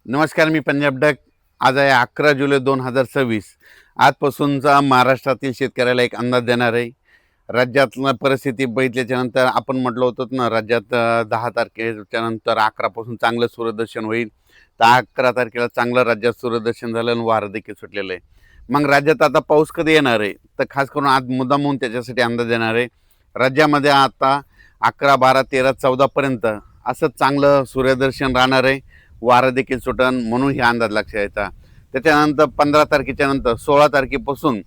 नमस्कार, मी पंजाब डक. आज आहे 11 जुलै 2026. आजपासूनचा महाराष्ट्रातील शेतकऱ्याला एक अंदाज देणार आहे. राज्यातलं परिस्थिती बघितल्याच्या नंतर आपण म्हटलं होतं ना, राज्यात 10 तारखेच्या नंतर 11 चांगलं सूर्यदर्शन होईल. तर 11 तारखेला चांगलं राज्यात सूर्यदर्शन झालं आणि वारं देखील सुटलेलं आहे. मग राज्यात आता पाऊस कधी येणार आहे? तर खास करून आज मुद्दाम म्हणून त्याच्यासाठी अंदाज देणार आहे. राज्यामध्ये आता 11, 12, 13, 14पर्यंत असं चांगलं सूर्यदर्शन राहणार आहे. वारं देखील सुटन म्हणून हे अंदाज लक्षात यायचा. त्याच्यानंतर 15 तारखेच्या नंतर 16 तारखेपासून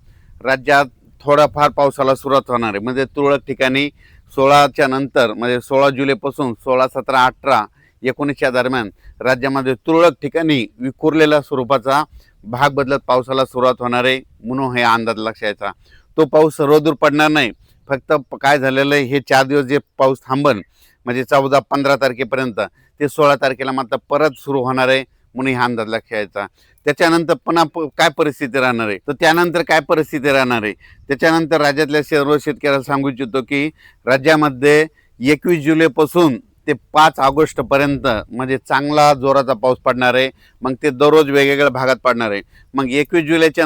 राज्यात थोडाफार पावसाला सुरुवात होणार आहे. म्हणजे तुरळक ठिकाणी 16च्या नंतर म्हणजे 16 जुलैपासून 16, 17, 18, 19च्या दरम्यान राज्यामध्ये तुरळक ठिकाणी विखुरलेल्या स्वरूपाचा भाग बदलत पावसाला सुरुवात होणार आहे म्हणून हे अंदाज लक्षात यायचा. तो पाऊस सर्वदूर पडणार नाही. फक्त काय झालेलं आहे, हे 4 दिवस जे पाऊस थांबन म्हणजे 14, 15 तारखेपर्यंत, ते 16 तारखेला मात्र परत सुरू होणार आहे म्हणून हा अंदाज लक्षात यायचा. त्याच्यानंतर पुन्हा काय परिस्थिती राहणार आहे, तर त्यानंतर काय परिस्थिती राहणार आहे त्याच्यानंतर राज्यातल्या सर्व शेतकऱ्याला सांगू इच्छितो की राज्यामध्ये 21 जुलैपासून ते 5 ऑगस्टपर्यंत म्हणजे चांगला जोराचा पाऊस पडणार आहे. मग ते दररोज वेगवेगळ्या भागात पडणार आहे. मग 21 जुलैच्या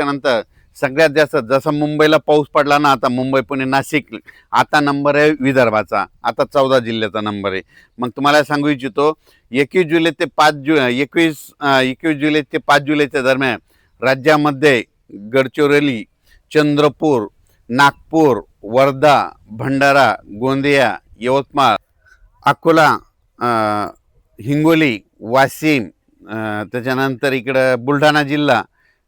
नंतर सगळ्यात जास्त जसं मुंबईला पाऊस पडला ना, आता मुंबई, पुणे, नाशिक, आता नंबर आहे विदर्भाचा. आता 14 जिल्ह्याचा नंबर आहे. मग तुम्हाला सांगू इच्छितो 21 जुलै ते 5 जुलैच्या दरम्यान राज्यामध्ये गडचिरोली, चंद्रपूर, नागपूर, वर्धा, भंडारा, गोंदिया, यवतमाळ, अकोला, हिंगोली, वाशिम, त्याच्यानंतर इकडं बुलढाणा जिल्हा,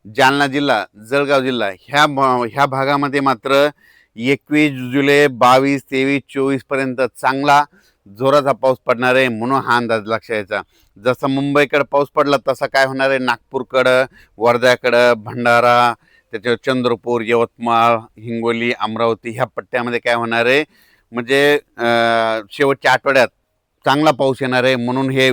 जालना जिल्हा, जळगाव जिल्हा ह्या भागामध्ये मात्र 21 जुलै, 22, 23, 24पर्यंत चांगला जोराचा पाऊस पडणार आहे म्हणून हा अंदाज लक्षात यायचा. जसं मुंबईकडे पाऊस पडला तसा काय होणार आहे, नागपूरकडं, वर्ध्याकडं, भंडारा, त्याच्यावर चंद्रपूर, यवतमाळ, हिंगोली, अमरावती ह्या पट्ट्यामध्ये काय होणार आहे म्हणजे शेवटच्या आठवड्यात चांगला पाऊस येणार आहे म्हणून हे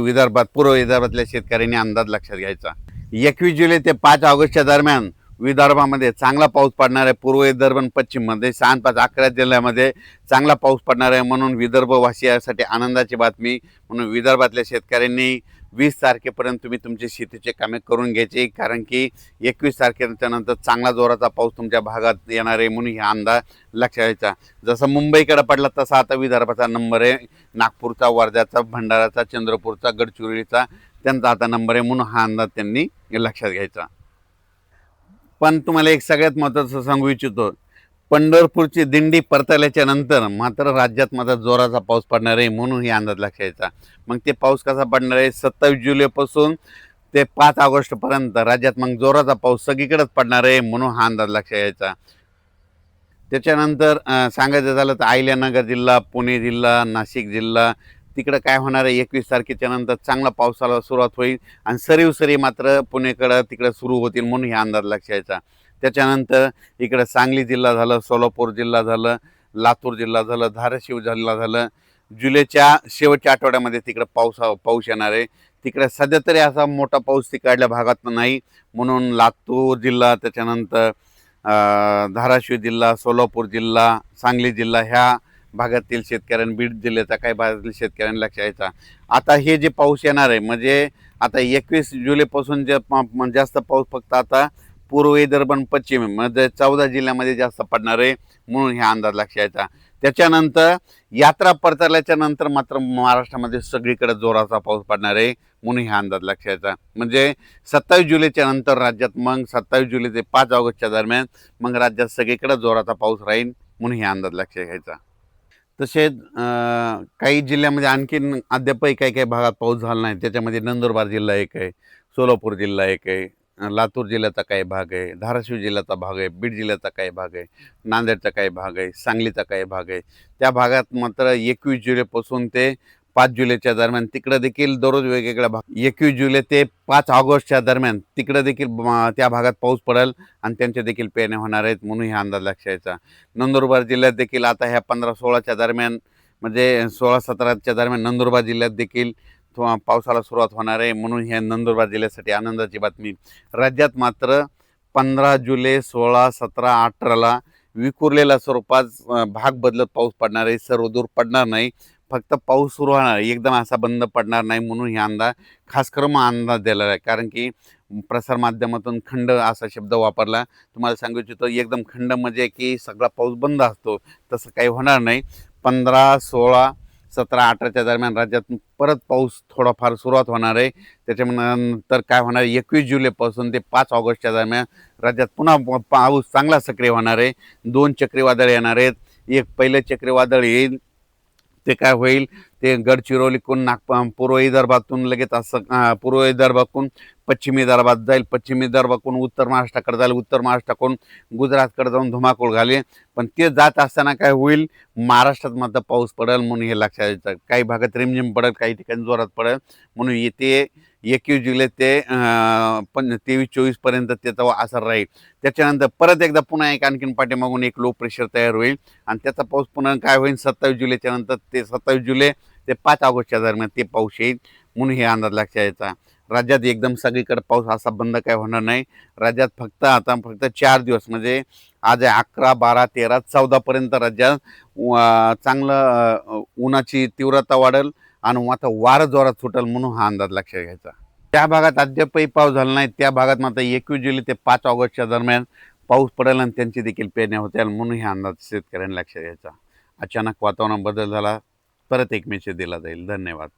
पूर्व विदर्भातल्या शेतकऱ्यांनी अंदाज लक्षात घ्यायचा. 21 जुलै ते 5 ऑगस्टच्या दरम्यान विदर्भामध्ये चांगला पाऊस पडणार आहे. पूर्व विदर्भ आणि पश्चिममध्ये 6, 5, 11 जिल्ह्यामध्ये चांगला पाऊस पडणार आहे म्हणून विदर्भवासियांसाठी आनंदाची बातमी. म्हणून विदर्भातल्या शेतकऱ्यांनी 20 तारखेपर्यंत तुम्ही तुमची शेतीचे कामे करून घ्यायचे, कारण की 21 तारखेच्या नंतर चांगला जोराचा पाऊस तुमच्या भागात येणार आहे म्हणून हा अंदाज लक्षात घ्यायचा. जसं मुंबईकडे पडला तसा आता विदर्भाचा नंबर आहे. नागपूरचा, वर्ध्याचा, भंडाराचा, चंद्रपूरचा, गडचिरोलीचा त्यांचा आता नंबर आहे म्हणून हा अंदाज त्यांनी लक्षात घ्यायचा. पण तुम्हाला एक सगळ्यात महत्त्वाचं सांगू इच्छितो, पंढरपूरची दिंडी परतल्याच्या नंतर मात्र राज्यात मात्र जोराचा पाऊस पडणार आहे म्हणून ही अंदाज लक्षात यायचा. मग ते पाऊस कसा पडणार आहे, 27 जुलैपासून ते 5 ऑगस्टपर्यंत राज्यात मग जोराचा पाऊस सगळीकडेच पडणार आहे म्हणून हा अंदाज लक्षात यायचा. त्याच्यानंतर सांगायचं झालं तर अहिल्यानगर जिल्हा, पुणे जिल्हा, नाशिक जिल्हा तिकडं काय होणार आहे, 21 तारखेच्या नंतर चांगला पावसाला सुरुवात होईल आणि सरी मात्र पुणेकडं तिकडं सुरू होतील म्हणून हा अंदाज लक्षात यायचा. त्याच्यानंतर इकडं सांगली जिल्हा झालं, सोलापूर जिल्हा झालं, लातूर जिल्हा झालं, धाराशिव जिल्हा झालं. जुलैच्या शेवटच्या आठवड्यामध्ये तिकडं पाऊस येणार आहे. तिकडे सध्या तरी असा मोठा पाऊस तिकडल्या भागात नाही म्हणून लातूर जिल्हा, त्याच्यानंतर धाराशिव जिल्हा, सोलापूर जिल्हा, सांगली जिल्हा ह्या भागातील शेतकऱ्यांनी, बीड जिल्ह्याचा काही भागातील शेतकऱ्यांनी लक्षात यायचा. आता हे जे पाऊस येणार आहे म्हणजे आता 21 जुलैपासून जे जास्त पाऊस फक्त आता पूर्व विदर्भ आणि पश्चिम म्हणजे 14 जिल्ह्यामध्ये जास्त पडणार आहे म्हणून हा अंदाज लक्षात यायचा. त्याच्यानंतर यात्रा परतल्याच्या नंतर मात्र महाराष्ट्रामध्ये सगळीकडे जोराचा पाऊस पडणार आहे म्हणून हा अंदाज लक्षात यायचा. म्हणजे 27 जुलैच्या नंतर राज्यात मग 27 जुलै ते 5 ऑगस्टच्या दरम्यान मग राज्यात सगळीकडे जोराचा पाऊस राहील म्हणून हा अंदाज लक्षात घ्यायचा. तसेच काही जिल्ह्यामध्ये आणखीन अद्यापही काही भागात पाऊस झाला नाही. त्याच्यामध्ये नंदुरबार जिल्हा एक आहे, सोलापूर जिल्हा एक आहे, लातूर जिल्ह्याचा काही भाग आहे, धाराशिव जिल्ह्याचा भाग आहे, बीड जिल्ह्याचा काही भाग आहे, नांदेडचा काही भाग आहे, सांगलीचा काही भाग आहे. त्या भागात मात्र 21 जुलैपासून ते 5 जुलैच्या दरम्यान तिकडं देखील दररोज वेगवेगळ्या 21 जुलै ते 5 ऑगस्टच्या दरम्यान तिकडं देखील त्या भागात पाऊस पडेल आणि त्यांच्या देखील पेरण्या होणार आहेत म्हणून हा अंदाज लक्षात यायचा. नंदुरबार जिल्ह्यात देखील आता ह्या 15-16च्या दरम्यान म्हणजे 16-17च्या दरम्यान नंदुरबार जिल्ह्यात देखील पावसाला सुरुवात होणार आहे म्हणून ह्या नंदुरबार जिल्ह्यासाठी आनंदाची बातमी. राज्यात मात्र 15 जुलै, 16, 17, 18ला विखुरलेल्या स्वरूपात भाग बदलत पाऊस पडणार आहे. सर्वदूर पडणार नाही फक्त पाऊस सुरू होणार, एकदम असा बंद पडणार नाही म्हणून हे अंदाज खास करून मग अंदाज दिलेला आहे. कारण की प्रसारमाध्यमातून खंड असा शब्द वापरला. तुम्हाला सांगू इच्छितो एकदम खंड म्हणजे की सगळा पाऊस बंद असतो, तसं काही होणार नाही. 15, 16, 17, 18च्या दरम्यान राज्यात परत पाऊस थोडाफार सुरुवात होणार आहे. त्याच्यानंतर काय होणार, 21 जुलैपासून ते 5 ऑगस्टच्या दरम्यान राज्यात पुन्हा पाऊस चांगला सक्रिय होणार आहे. 2 चक्रीवादळ येणार आहेत. एक पहिलं चक्रीवादळ येईल, ते काय होईल, ते गडचिरोलीकडून पूर्व विदर्भातून लगेच असं पूर्व विदर्भाकडून पश्चिमी विदर्भात जाईल, पश्चिमी विदर्भाकडून उत्तर महाराष्ट्राकडे जाईल, उत्तर महाराष्ट्राकडून गुजरातकडे जाऊन धुमाकूळ घालेल. पण ते जात असताना काय होईल, महाराष्ट्रात मात्र पाऊस पडेल म्हणून हे लक्षात यायचं. काही भागात रिमझिम पडेल, काही ठिकाणी जोरात पडेल. म्हणून येते 21 जुलै ते 23-24 पर्यंत त्याचा असर राहील. त्याच्यानंतर परत एकदा पुन्हा आणखीन पाठीमागून एक लो प्रेशर तयार होईल आणि त्याचा पाऊस पुन्हा काय होईल 27 जुलैच्या नंतर, ते 27 जुलै ते 5 ऑगस्टच्या दरम्यान ते पाऊस येईल म्हणून हे अंदाज लक्षात यायचा. राज्यात एकदम सगळीकडे पाऊस असा बंद काय होणार नाही. राज्यात फक्त 4 दिवस म्हणजे आज आहे 11, 12, 13, 14 पर्यंत राज्यात चांगलं उन्हाची तीव्रता वाढेल आणि आता वारं जोरात सुटेल म्हणून हा अंदाज लक्षात घ्यायचा. त्या भागात अद्यापही पाऊस झाला नाही. त्या भागात मात्र 21 जुलै ते 5 ऑगस्टच्या दरम्यान पाऊस पडेल आणि त्यांची देखील पेरण्या होतील म्हणून हा अंदाज शेतकऱ्यांनी लक्षात घ्यायचा. अचानक वातावरणात बदल झाला, परत एक मेसेज दिला जाईल. धन्यवाद.